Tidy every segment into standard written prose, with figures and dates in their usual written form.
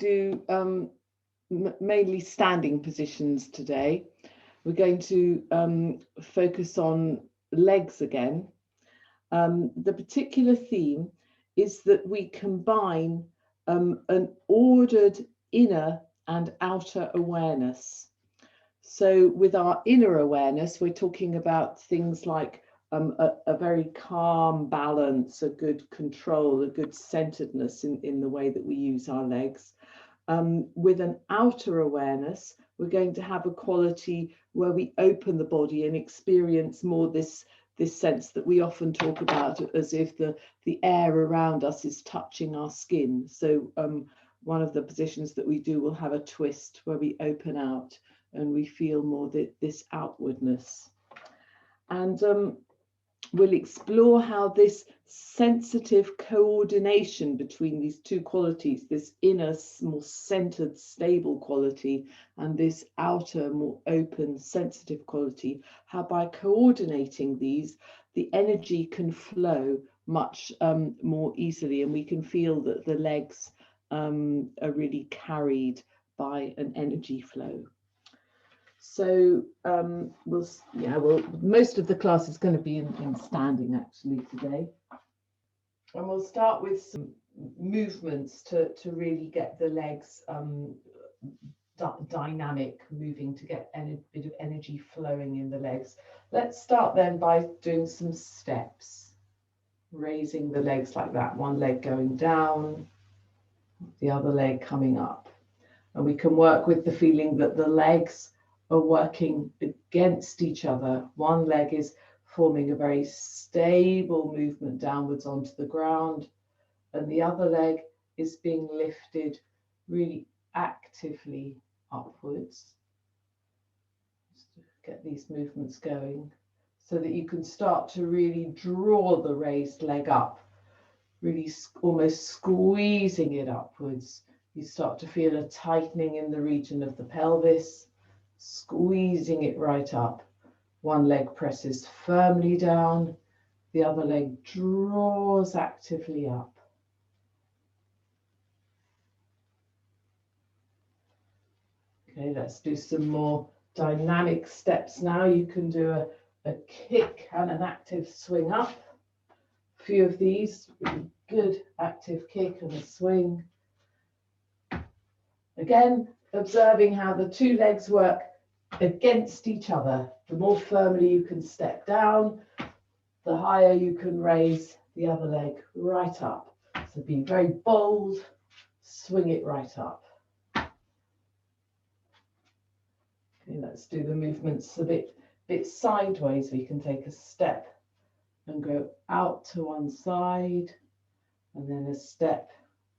do mainly standing positions today. We're going to focus on legs again. The particular theme is that we combine an ordered inner and outer awareness. So with our inner awareness, we're talking about things like a very calm balance, a good control, a good centeredness in the way that we use our legs. With an outer awareness, we're going to have a quality where we open the body and experience more this sense that we often talk about as if the air around us is touching our skin. So one of the positions that we do will have a twist where we open out and we feel more this outwardness. And we'll explore how this sensitive coordination between these two qualities, this inner, more centered, stable quality, and this outer, more open, sensitive quality, how by coordinating these, the energy can flow much more easily, and we can feel that the legs are really carried by an energy flow. So most of the class is going to be in standing actually today. And we'll start with some movements to really get the legs dynamic, moving, to get a bit of energy flowing in the legs. Let's start then by doing some steps, raising the legs like that, one leg going down, the other leg coming up. And we can work with the feeling that the legs are working against each other. One leg is forming a very stable movement downwards onto the ground, and the other leg is being lifted really actively upwards. Just to get these movements going so that you can start to really draw the raised leg up, really almost squeezing it upwards. You start to feel a tightening in the region of the pelvis, squeezing it right up. One leg presses firmly down, the other leg draws actively up. Okay, let's do some more dynamic steps now. You can do a kick and an active swing up. A few of these, really good active kick and a swing. Again, observing how the two legs work against each other. The more firmly you can step down, the higher you can raise the other leg right up. So be very bold, swing it right up. Okay, let's do the movements a bit sideways. We can take a step and go out to one side, and then a step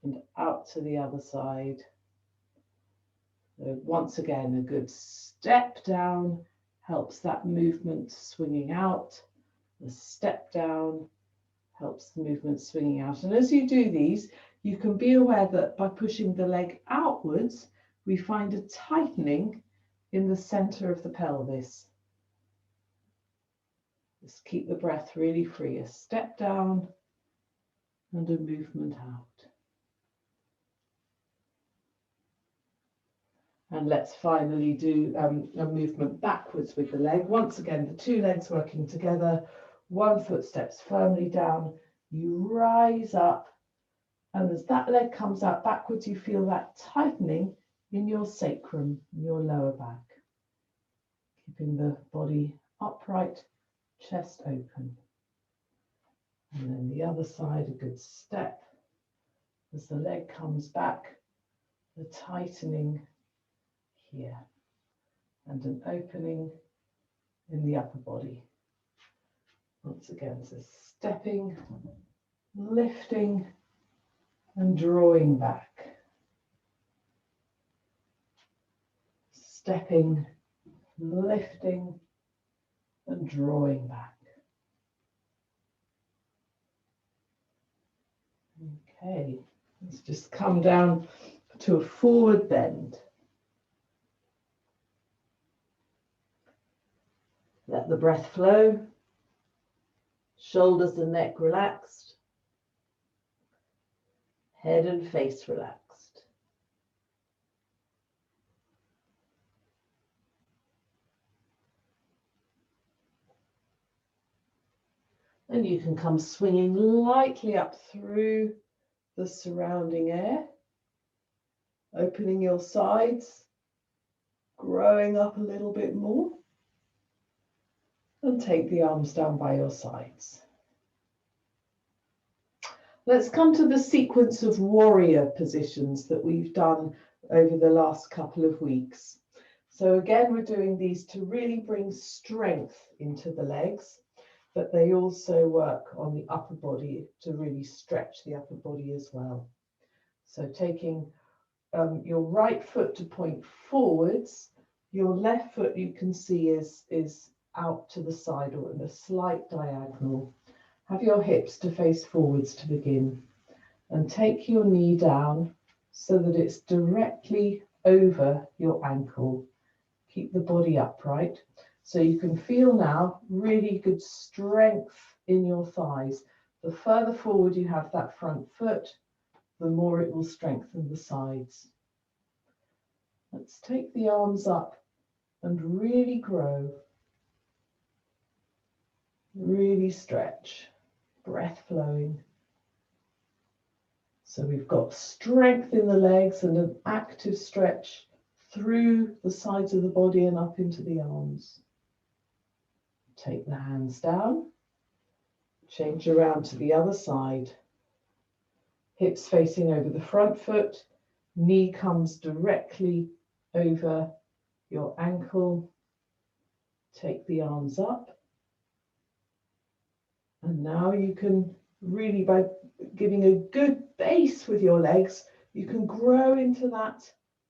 and out to the other side. So once again, a good step down helps that movement swinging out. The step down helps the movement swinging out. And as you do these, you can be aware that by pushing the leg outwards, we find a tightening in the center of the pelvis. Just keep the breath really free. A step down and a movement out. And let's finally do a movement backwards with the leg. Once again, the two legs working together. One foot steps firmly down. You rise up. And as that leg comes out backwards, you feel that tightening in your sacrum, in your lower back. Keeping the body upright, chest open. And then the other side, a good step. As the leg comes back, the tightening here, and an opening in the upper body. Once again, so stepping, lifting, and drawing back. Stepping, lifting, and drawing back. Okay, let's just come down to a forward bend. Let the breath flow, shoulders and neck relaxed, head and face relaxed. And you can come swinging lightly up through the surrounding air, opening your sides, growing up a little bit more, and take the arms down by your sides. Let's come to the sequence of warrior positions that we've done over the last couple of weeks. So again, we're doing these to really bring strength into the legs, but they also work on the upper body to really stretch the upper body as well. So taking your right foot to point forwards, your left foot you can see is out to the side or in a slight diagonal. Have your hips to face forwards to begin, and take your knee down so that it's directly over your ankle. Keep the body upright. So you can feel now really good strength in your thighs. The further forward you have that front foot, the more it will strengthen the sides. Let's take the arms up and really grow. Really stretch. Breath flowing. So we've got strength in the legs and an active stretch through the sides of the body and up into the arms. Take the hands down. Change around to the other side. Hips facing over the front foot. Knee comes directly over your ankle. Take the arms up. And now you can really, by giving a good base with your legs, you can grow into that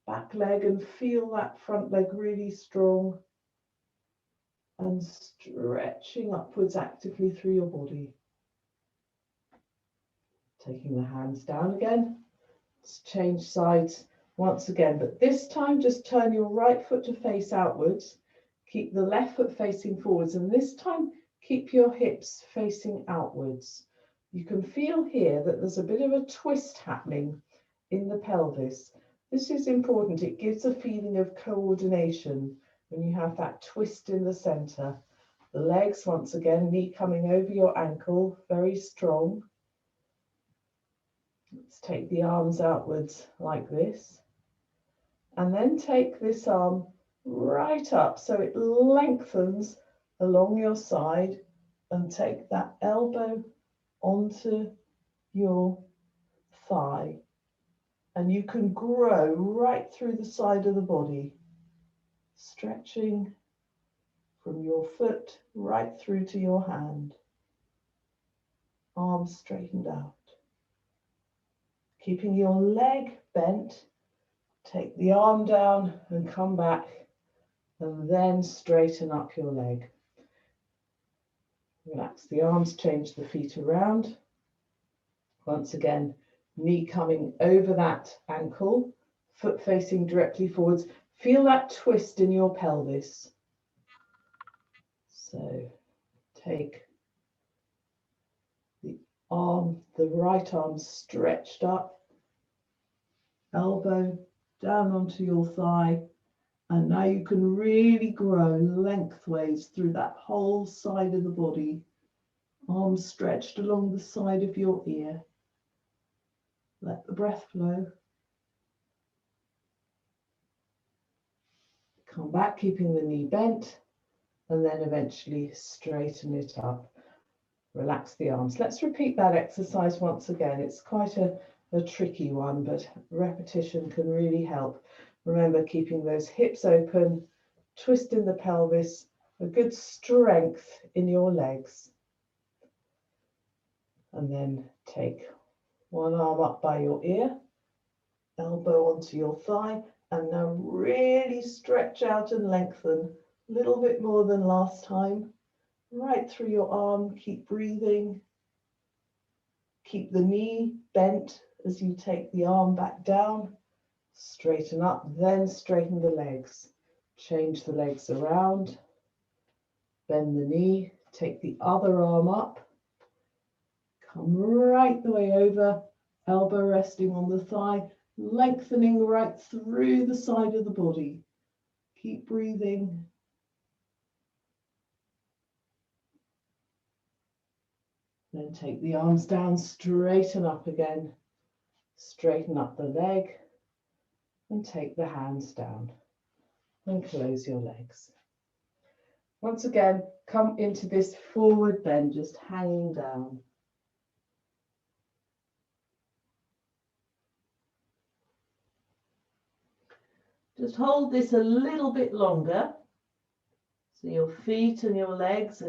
back leg and feel that front leg really strong and stretching upwards actively through your body. Taking the hands down again. Let's change sides once again, but this time just turn your right foot to face outwards. Keep the left foot facing forwards, and this time keep your hips facing outwards. You can feel here that there's a bit of a twist happening in the pelvis. This is important. It gives a feeling of coordination when you have that twist in the center. The legs, once again, knee coming over your ankle, very strong. Let's take the arms outwards like this. And then take this arm right up so it lengthens along your side, and take that elbow onto your thigh, and you can grow right through the side of the body, stretching from your foot right through to your hand, arms straightened out. Keeping your leg bent, take the arm down and come back, and then straighten up your leg. Relax the arms, change the feet around. Once again, knee coming over that ankle, foot facing directly forwards. Feel that twist in your pelvis. So take the arm, the right arm stretched up, elbow down onto your thigh, and now you can really grow lengthways through that whole side of the body. Arms stretched along the side of your ear. Let the breath flow. Come back, keeping the knee bent, and then eventually straighten it up. Relax the arms. Let's repeat that exercise once again. It's quite a tricky one, but repetition can really help. Remember, keeping those hips open, twist in the pelvis, a good strength in your legs. And then take one arm up by your ear, elbow onto your thigh, and now really stretch out and lengthen a little bit more than last time. Right through your arm, keep breathing. Keep the knee bent as you take the arm back down. Straighten up, then straighten the legs. Change the legs around. Bend the knee, take the other arm up. Come right the way over, elbow resting on the thigh, lengthening right through the side of the body. Keep breathing. Then take the arms down, straighten up again, straighten up the leg, and take the hands down and close your legs. Once again, come into this forward bend, just hanging down. Just hold this a little bit longer, so your feet and your legs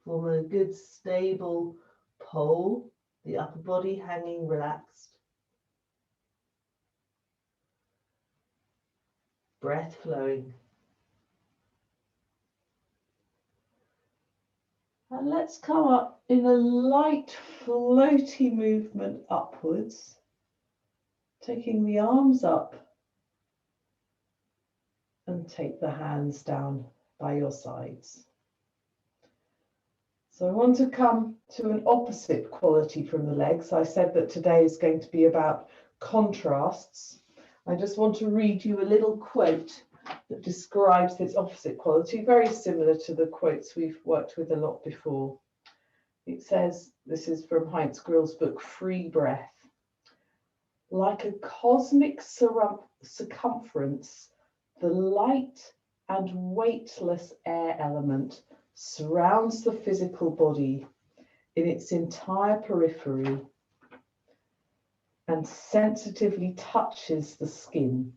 form a good stable pole, the upper body hanging relaxed. Breath flowing. And let's come up in a light floaty movement upwards, taking the arms up and take the hands down by your sides. So I want to come to an opposite quality from the legs. I said that today is going to be about contrasts. I just want to read you a little quote that describes this opposite quality, very similar to the quotes we've worked with a lot before. It says, this is from Heinz Grill's book, Free Breath. Like a cosmic circumference, the light and weightless air element surrounds the physical body in its entire periphery and sensitively touches the skin.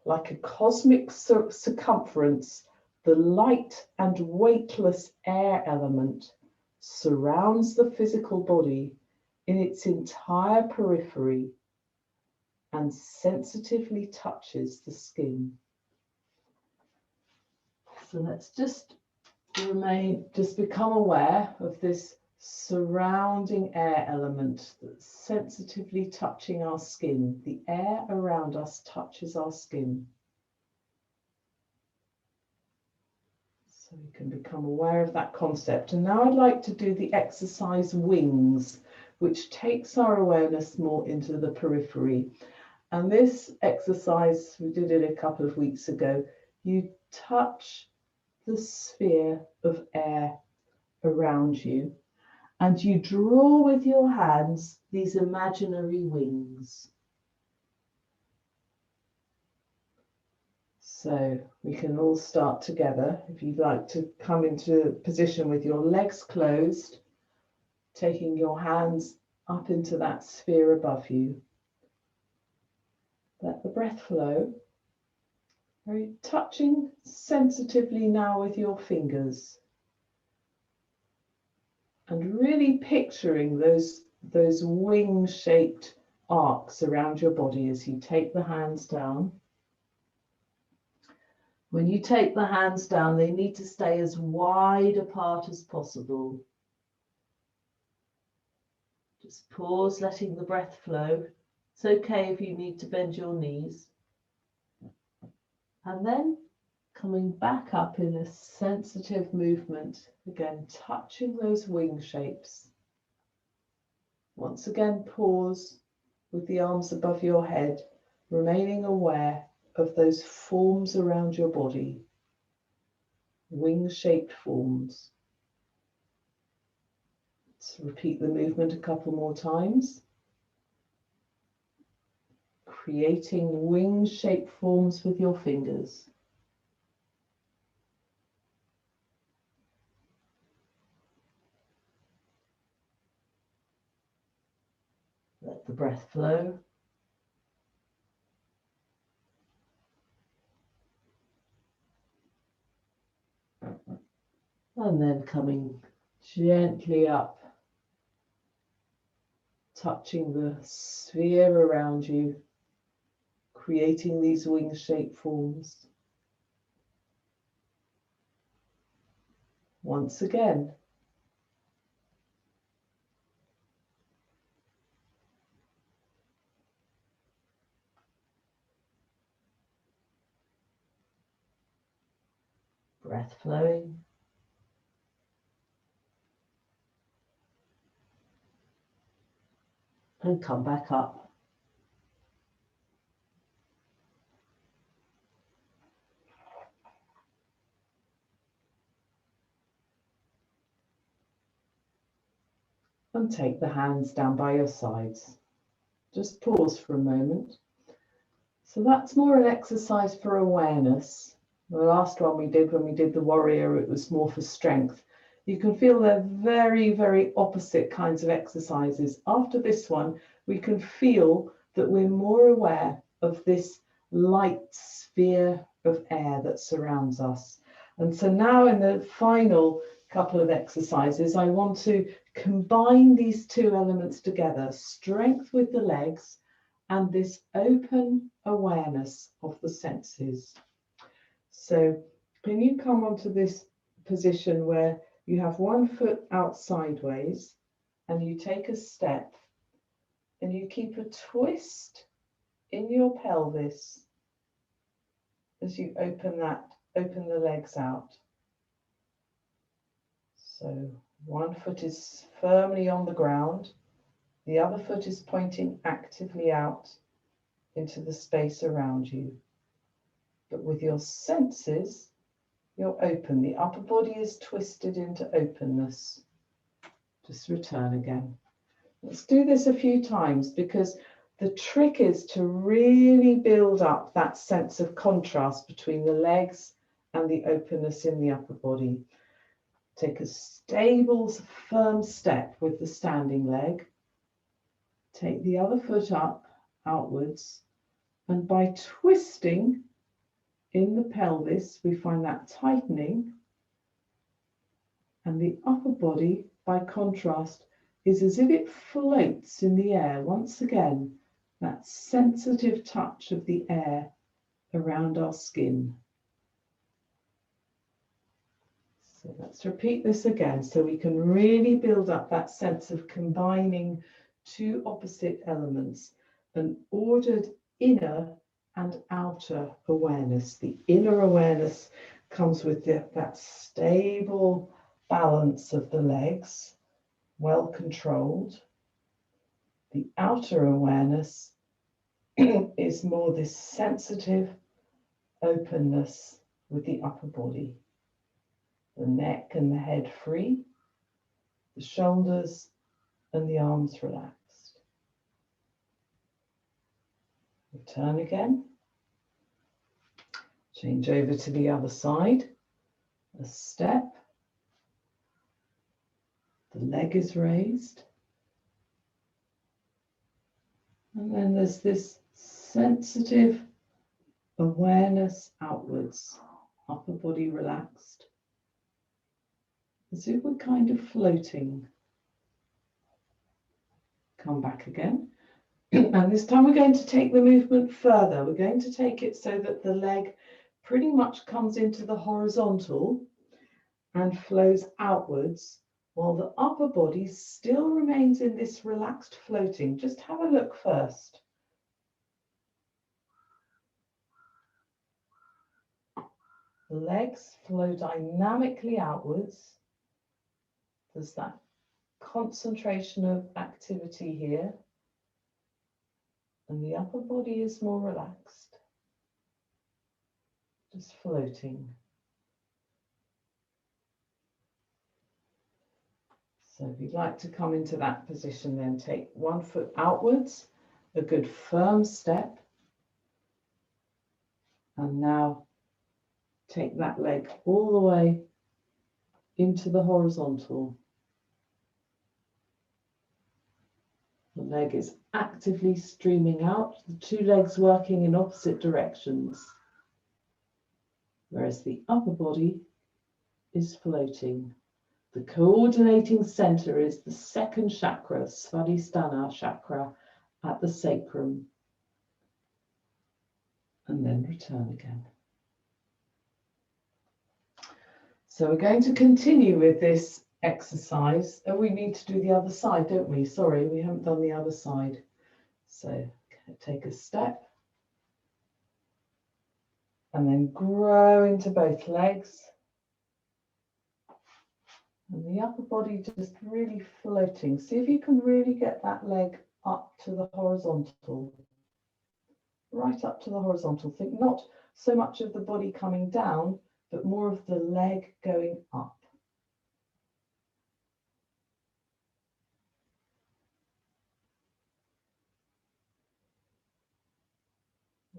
Like a cosmic circumference, the light and weightless air element surrounds the physical body in its entire periphery and sensitively touches the skin. So let's just become aware of this surrounding air element that's sensitively touching our skin. The air around us touches our skin. So we can become aware of that concept. And now I'd like to do the exercise wings, which takes our awareness more into the periphery. And this exercise, we did it a couple of weeks ago. You touch the sphere of air around you, and you draw with your hands these imaginary wings. So we can all start together. If you'd like to come into a position with your legs closed, taking your hands up into that sphere above you. Let the breath flow. Very touching sensitively now with your fingers. And really picturing those wing-shaped arcs around your body as you take the hands down. When you take the hands down, they need to stay as wide apart as possible. Just pause, letting the breath flow. It's okay if you need to bend your knees. And then coming back up in a sensitive movement, again touching those wing shapes. Once again, pause with the arms above your head, remaining aware of those forms around your body, wing-shaped forms. Let's repeat the movement a couple more times. Creating wing-shaped forms with your fingers. Let the breath flow. And then coming gently up, touching the sphere around you, creating these wing-shaped forms. Once again. Breath flowing. And come back up. And take the hands down by your sides. Just pause for a moment. So that's more an exercise for awareness. The last one we did, when we did the warrior, it was more for strength. You can feel they're very, very opposite kinds of exercises. After this one, we can feel that we're more aware of this light sphere of air that surrounds us. And so now in the final couple of exercises, I want to combine these two elements together, strength with the legs and this open awareness of the senses. So can you come onto this position where you have one foot out sideways and you take a step and you keep a twist in your pelvis as you open the legs out. So one foot is firmly on the ground, the other foot is pointing actively out into the space around you. But with your senses, you're open. The upper body is twisted into openness. Just return again. Let's do this a few times, because the trick is to really build up that sense of contrast between the legs and the openness in the upper body. Take a stable, firm step with the standing leg. Take the other foot up, outwards, and by twisting in the pelvis, we find that tightening, and the upper body, by contrast, is as if it floats in the air. Once again, that sensitive touch of the air around our skin. So let's repeat this again so we can really build up that sense of combining two opposite elements, an ordered inner and outer awareness. The inner awareness comes with that stable balance of the legs, well controlled. The outer awareness is more this sensitive openness with the upper body. The neck and the head free, the shoulders and the arms relaxed. Return again. Change over to the other side. A step. The leg is raised. And then there's this sensitive awareness outwards, upper body relaxed, as if we're kind of floating. Come back again. And this time we're going to take the movement further. We're going to take it so that the leg pretty much comes into the horizontal and flows outwards, while the upper body still remains in this relaxed floating. Just have a look first. The legs flow dynamically outwards. There's that concentration of activity here. And the upper body is more relaxed. Just floating. So if you'd like to come into that position, then take one foot outwards, a good firm step. And now take that leg all the way into the horizontal. The leg is actively streaming out, the two legs working in opposite directions, whereas the upper body is floating. The coordinating center is the second chakra, Svadhisthana chakra, at the sacrum. And then return again. So we're going to continue with this exercise. And we need to do the other side, don't we? Sorry, we haven't done the other side. So take a step. And then grow into both legs. And the upper body just really floating. See if you can really get that leg up to the horizontal. Right up to the horizontal. Think not so much of the body coming down, but more of the leg going up.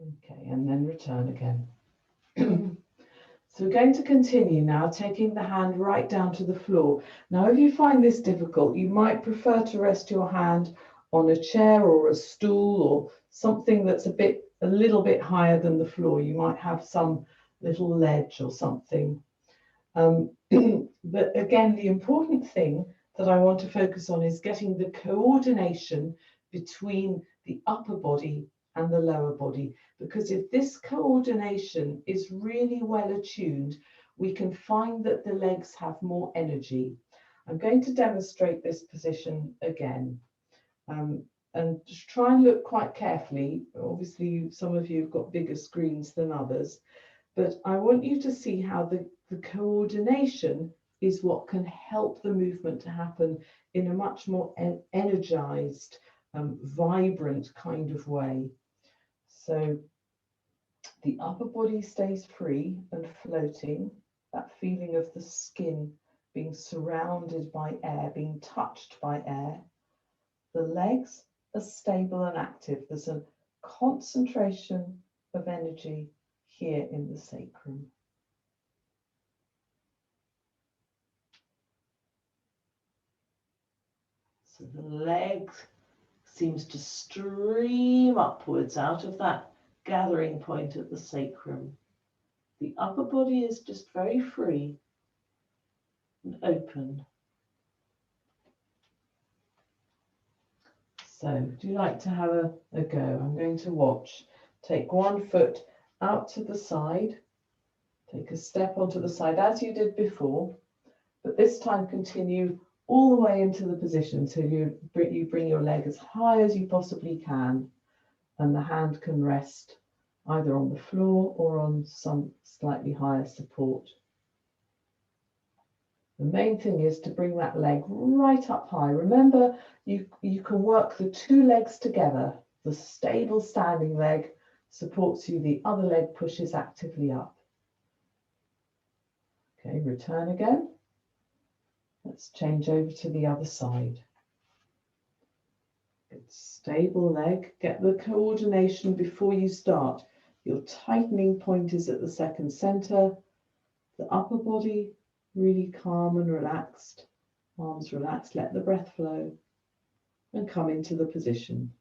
Okay, and then return again. So we're going to continue now, taking the hand right down to the floor. Now, if you find this difficult, you might prefer to rest your hand on a chair or a stool or something that's a little bit higher than the floor. You might have some little ledge or something. But again, the important thing that I want to focus on is getting the coordination between the upper body and the lower body, because if this coordination is really well attuned, we can find that the legs have more energy. I'm going to demonstrate this position again, and just try and look quite carefully. Obviously, some of you have got bigger screens than others, but I want you to see how the coordination is what can help the movement to happen in a much more energized, vibrant kind of way. So the upper body stays free and floating, that feeling of the skin being surrounded by air, being touched by air. The legs are stable and active. There's a concentration of energy here in the sacrum. So the leg seems to stream upwards out of that gathering point at the sacrum. The upper body is just very free and open. So, do you like to have a go? I'm going to watch. Take one foot out to the side. Take a step onto the side as you did before, but this time continue all the way into the position. So you bring your leg as high as you possibly can, and the hand can rest either on the floor or on some slightly higher support. The main thing is to bring that leg right up high. Remember, you can work the two legs together. The stable standing leg supports you, the other leg pushes actively up. Okay, return again. Let's change over to the other side. Good, stable leg. Get the coordination before you start. Your tightening point is at the second center. The upper body really calm and relaxed. Arms relaxed. Let the breath flow and come into the position.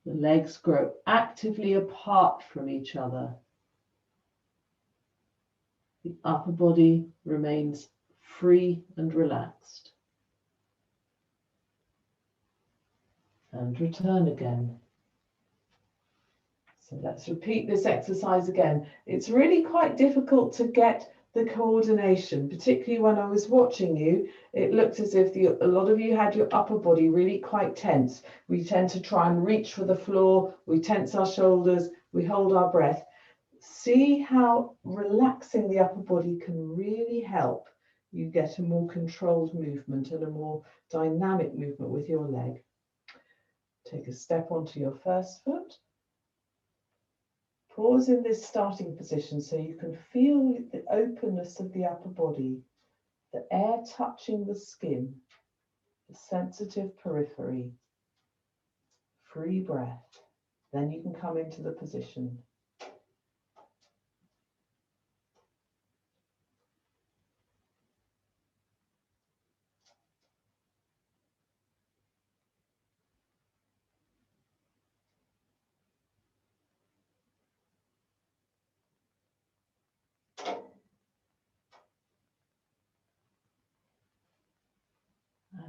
The legs grow actively apart from each other. The upper body remains free and relaxed. And return again. So let's repeat this exercise again. It's really quite difficult to get the coordination, particularly when I was watching you. It looked as if a lot of you had your upper body really quite tense. We tend to try and reach for the floor. We tense our shoulders. We hold our breath. See how relaxing the upper body can really help you get a more controlled movement and a more dynamic movement with your leg. Take a step onto your first foot. Pause in this starting position so you can feel the openness of the upper body, the air touching the skin, the sensitive periphery. Free breath. Then you can come into the position.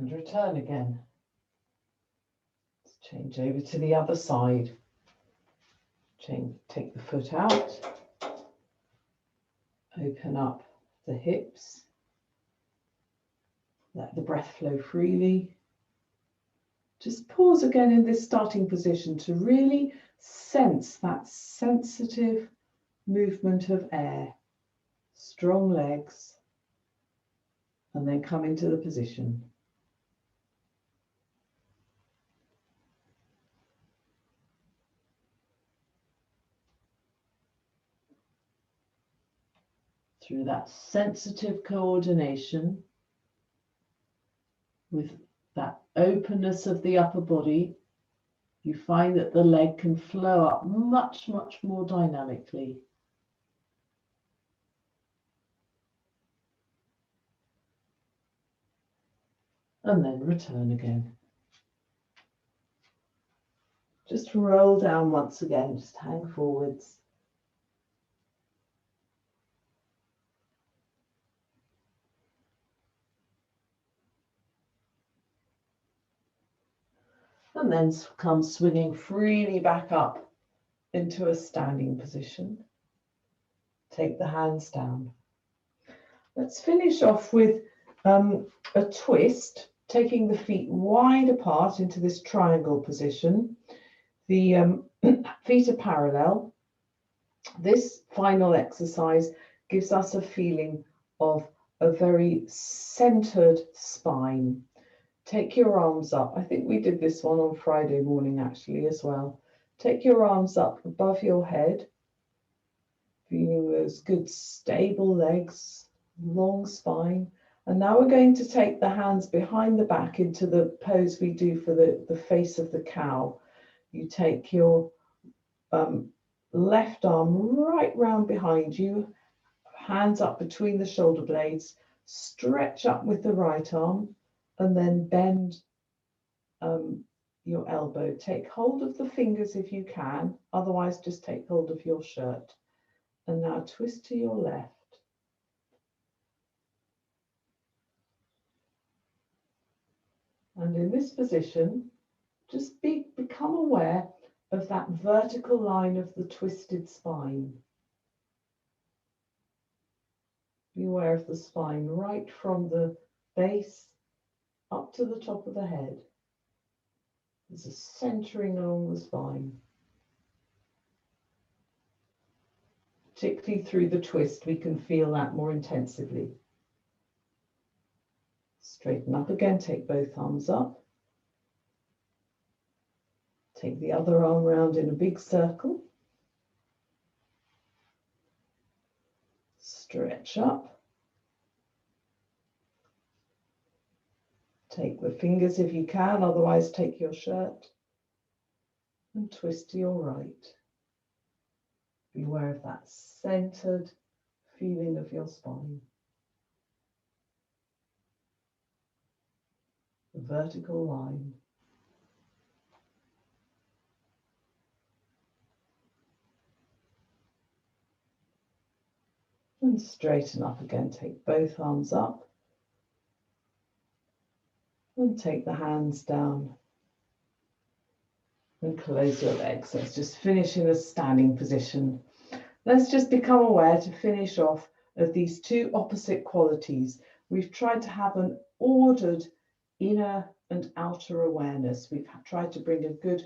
And return again. Let's change over to the other side. Take the foot out. Open up the hips. Let the breath flow freely. Just pause again in this starting position to really sense that sensitive movement of air. Strong legs. And then come into the position. Through that sensitive coordination, With that openness of the upper body, you find that the leg can flow up much, much more dynamically. And then return again. Just roll down once again, just hang forwards. And then come swinging freely back up into a standing position. Take the hands down. Let's finish off with a twist, taking the feet wide apart into this triangle position. The feet are parallel. This final exercise gives us a feeling of a very centered spine. Take your arms up. I think we did this one on Friday morning actually as well. Take your arms up above your head, feeling those good stable legs, long spine. And now we're going to take the hands behind the back into the pose we do for the face of the cow. You take your left arm right round behind you, hands up between the shoulder blades, stretch up with the right arm, and then bend your elbow. Take hold of the fingers if you can, otherwise just take hold of your shirt. And now twist to your left. And in this position, just become aware of that vertical line of the twisted spine. Be aware of the spine right from the base up to the top of the head. There's a centering along the spine. Particularly through the twist, we can feel that more intensively. Straighten up again, take both arms up. Take the other arm round in a big circle. Stretch up. Take the fingers if you can, otherwise take your shirt and twist to your right. Be aware of that centered feeling of your spine. The vertical line. And straighten up again, take both arms up. And take the hands down. And close your legs. Let's just finish in a standing position. Let's just become aware to finish off of these two opposite qualities. We've tried to have an ordered inner and outer awareness. We've tried to bring a good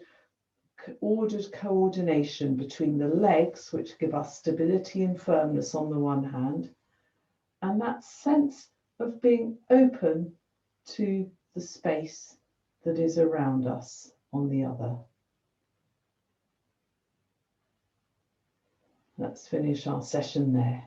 ordered coordination between the legs, which give us stability and firmness on the one hand, and that sense of being open to the space that is around us on the other. Let's finish our session there.